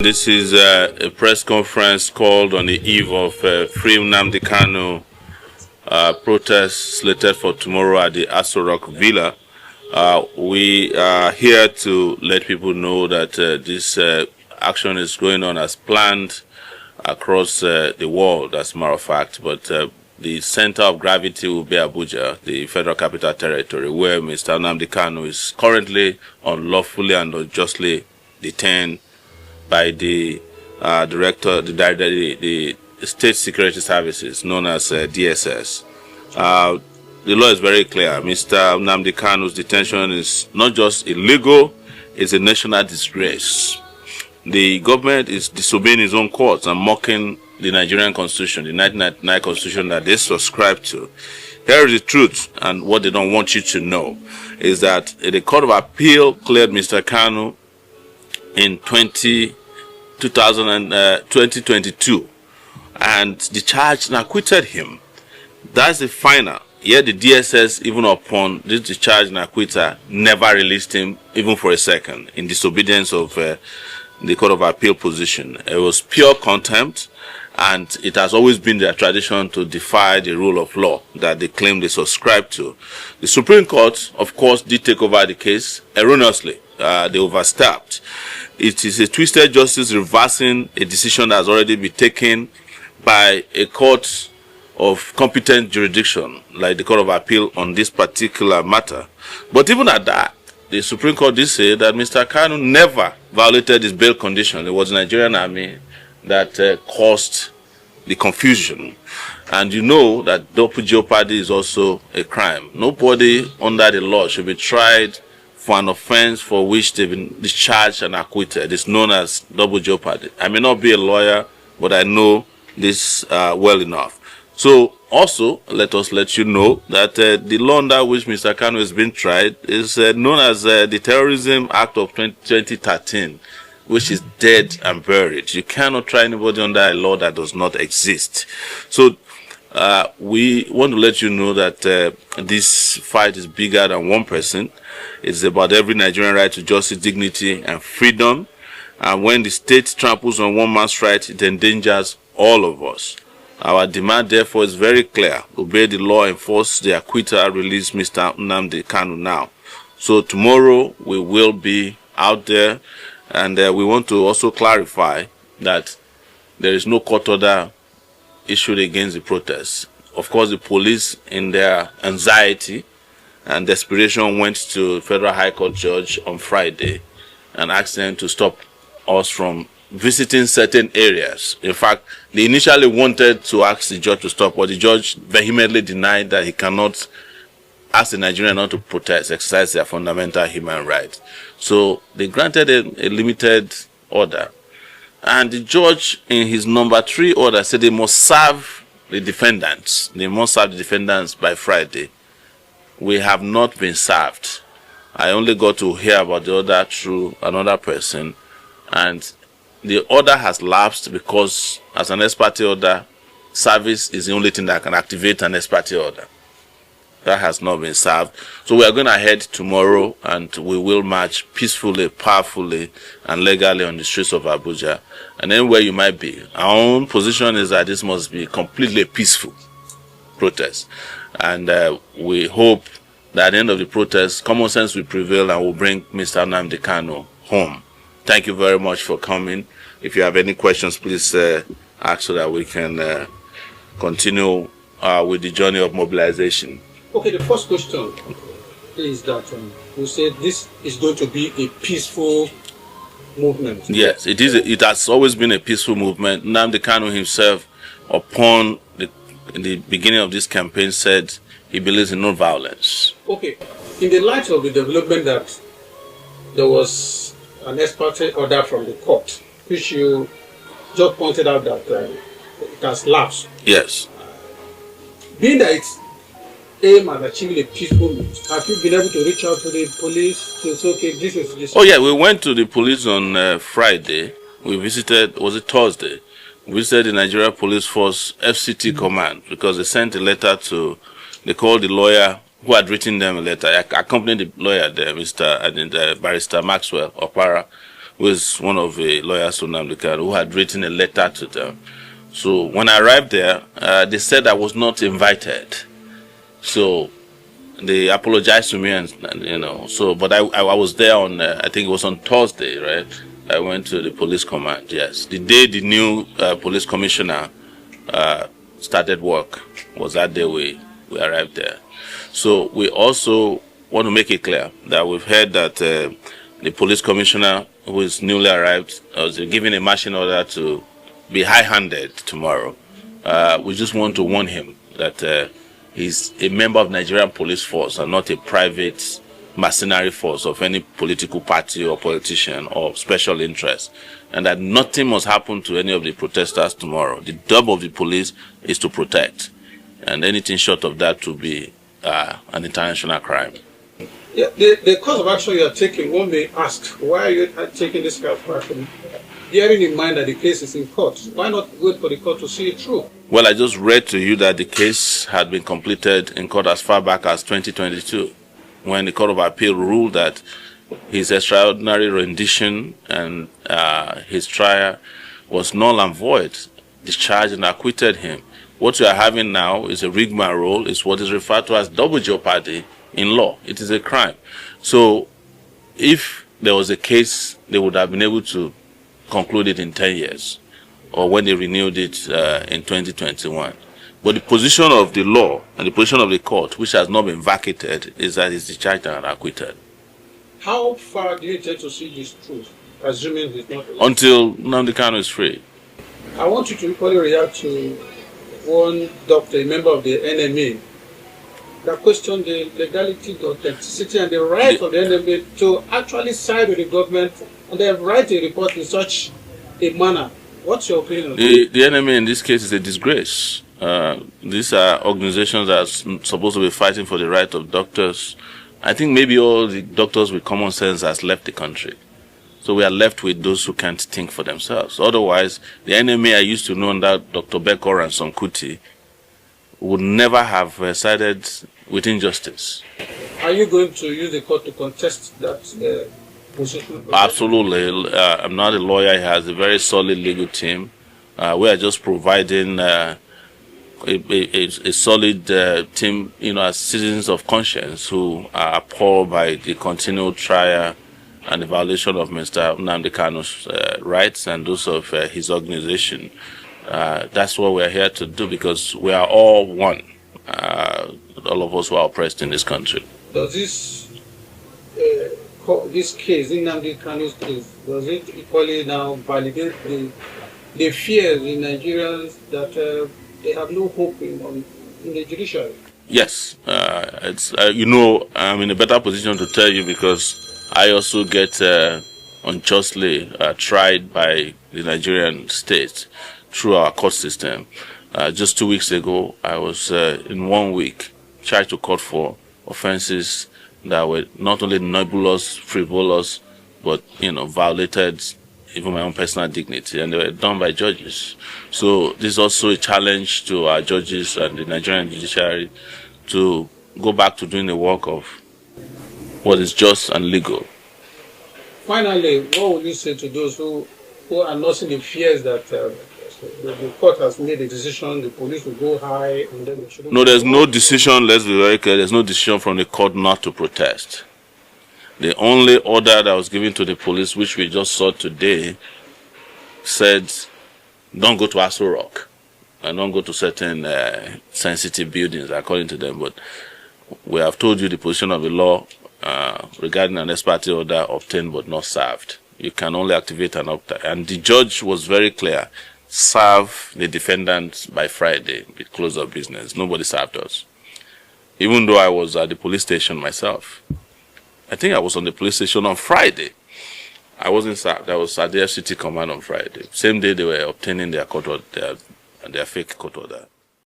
This is a press conference called on the eve of Free Nnamdi Kanu protest slated for tomorrow at the Rock Villa. We are here to let people know that this action is going on as planned across the world, as a matter of fact, but the center of gravity will be Abuja, the Federal Capital Territory, where Mr. Nnamdi Kanu is currently unlawfully and unjustly detained by the director, the State Security Services, known as DSS. The law is very clear. Mr. Nnamdi Kanu's detention is not just illegal, it's a national disgrace. The government is disobeying its own courts and mocking the Nigerian constitution, the 1999 constitution that they subscribe to. Here is the truth, and what they don't want you to know is that the Court of Appeal cleared Mr. Kanu in 2022 and discharged and acquitted him. That's the final. Yet the DSS, even upon this discharge and acquittal, never released him even for a second, in disobedience of the Court of Appeal position. It was pure contempt, and it has always been their tradition to defy the rule of law that they claim they subscribe to. The Supreme Court, of course, did take over the case erroneously. They overstepped. It is a twisted justice reversing a decision that has already been taken by a court of competent jurisdiction, like the Court of Appeal, on this particular matter. But even at that, the Supreme Court did say that Mr. Kanu never violated his bail condition. It was the Nigerian army that caused the confusion. And you know that double jeopardy is also a crime. Nobody under the law should be tried for an offense for which they've been discharged and acquitted. It's known as double jeopardy. I may not be a lawyer, but I know this well enough. So also, let us let you know that the law under which Mr. Kanu has been tried is known as the Terrorism Act of 2013, which is dead and buried. You cannot try anybody under a law that does not exist. So we want to let you know that this fight is bigger than one person. It's about every Nigerian right to justice, dignity, and freedom. And when the state tramples on one man's right, it endangers all of us. Our demand, therefore, is very clear. Obey the law, enforce the acquittal, release Mr. Nnamdi Kanu now. So tomorrow we will be out there, and we want to also clarify that there is no court order issued against the protests. Of course, the police, in their anxiety and desperation, went to Federal High Court judge on Friday and asked them to stop us from visiting certain areas. In fact, they initially wanted to ask the judge to stop, but the judge vehemently denied that he cannot ask the Nigerians not to protest, exercise their fundamental human rights. So they granted a limited order. And the judge, in his number 3 order, said they must serve the defendants. They must serve the defendants by Friday. We have not been served. I only got to hear about the order through another person, and the order has lapsed because, as an ex parte order, service is the only thing that can activate an ex parte order. That has not been served. So we are going ahead tomorrow, and we will march peacefully, powerfully, and legally on the streets of Abuja. And anywhere you might be, our own position is that this must be completely peaceful protest. And we hope that at the end of the protest, common sense will prevail and will bring Mr. Nnamdi Kanu home. Thank you very much for coming. If you have any questions, please ask so that we can continue with the journey of mobilization. Okay, the first question is that you said this is going to be a peaceful movement. Yes, it is. It has always been a peaceful movement. Nnamdi Kanu himself, upon in the beginning of this campaign, said he believes in non-violence. Okay, in the light of the development that there was an ex parte order from the court, which you just pointed out that it has lapsed. Yes. Being that it's aimed at achieving a peaceful movement, have you been able to reach out to the police to say, okay, this is this? Oh yeah, we went to the police on Friday. We visited, was it Thursday? We visited the Nigeria Police Force FCT command because they sent a letter to, they called the lawyer who had written them a letter. I accompanied the lawyer there, Barrister Maxwell Opara, who is one of the lawyers to Nnamdi Kanu, who had written a letter to them. So when I arrived there, they said I was not invited. So they apologized to me, and So, but I was there on I think it was on Thursday, right? I went to the police command. Yes, the day the new police commissioner started work was that day we arrived there. So we also want to make it clear that we've heard that the police commissioner who is newly arrived was given a marching order to be high-handed tomorrow. We just want to warn him that he's a member of Nigerian police force and not a private mercenary force of any political party or politician or special interest, and that nothing must happen to any of the protesters tomorrow. The job of the police is to protect, and anything short of that to be an international crime. Yeah, the course of action you are taking, one may ask, why are you taking this kind of action? Bearing in mind that the case is in court, why not wait for the court to see it through? Well, I just read to you that the case had been completed in court as far back as 2022, when the Court of Appeal ruled that his extraordinary rendition and his trial was null and void, discharged and acquitted him. What we are having now is a rigmarole, is what is referred to as double jeopardy in law. It is a crime. So if there was a case, they would have been able to conclude it in 10 years, or when they renewed it in 2021. But the position of the law and the position of the court, which has not been vacated, is that it's discharged and acquitted. How far do you intend to see this through, assuming he's not alive? Until Nnamdi Kanu is free. I want you to equally react to one doctor, a member of the NMA, that questioned the legality, the authenticity, and the right of the NMA to actually side with the government and then write a report in such a manner. What's your opinion? The NMA in this case is a disgrace. These are organizations that are supposed to be fighting for the right of doctors. I think maybe all the doctors with common sense has left the country. So we are left with those who can't think for themselves. Otherwise, the NMA I used to know under Dr. Bekor and Sonkuti would never have sided with injustice. Are you going to use the court to contest that position? Absolutely. I'm not a lawyer. He has a very solid legal team. We are just providing a solid team, as citizens of conscience who are appalled by the continued trial and the violation of Mr. Nnamdi Kanu's rights and those of his organization. That's what we're here to do, because we are all one, all of us who are oppressed in this country. Does this case, Nnamdi Kanu's case, does it equally now validate the fears in Nigerians that they have no hope in the judiciary? Yes, I'm in a better position to tell you, because I also get unjustly tried by the Nigerian state through our court system. Just 2 weeks ago, I was in 1 week charged to court for offenses that were not only nebulous, frivolous, but violated even my own personal dignity, and they were done by judges. So this is also a challenge to our judges and the Nigerian judiciary to go back to doing the work of what is just and legal. Finally, what would you say to those who are nursing the fears that the court has made a decision, the police will go high, and then they shouldn't? No, there's no decision, let's be very clear, there's no decision from the court not to protest. The only order that was given to the police, which we just saw today, said, don't go to Sowore and don't go to certain sensitive buildings, according to them. But we have told you the position of the law regarding an ex parte order obtained but not served. You can only activate an opt-out. And the judge was very clear. Serve the defendant by Friday, the close of business. Nobody served us. Even though I was at the police station myself. I think I was on the police station on Friday. I wasn't served. I was at the FCT command on Friday. Same day they were obtaining their court order, their fake court order.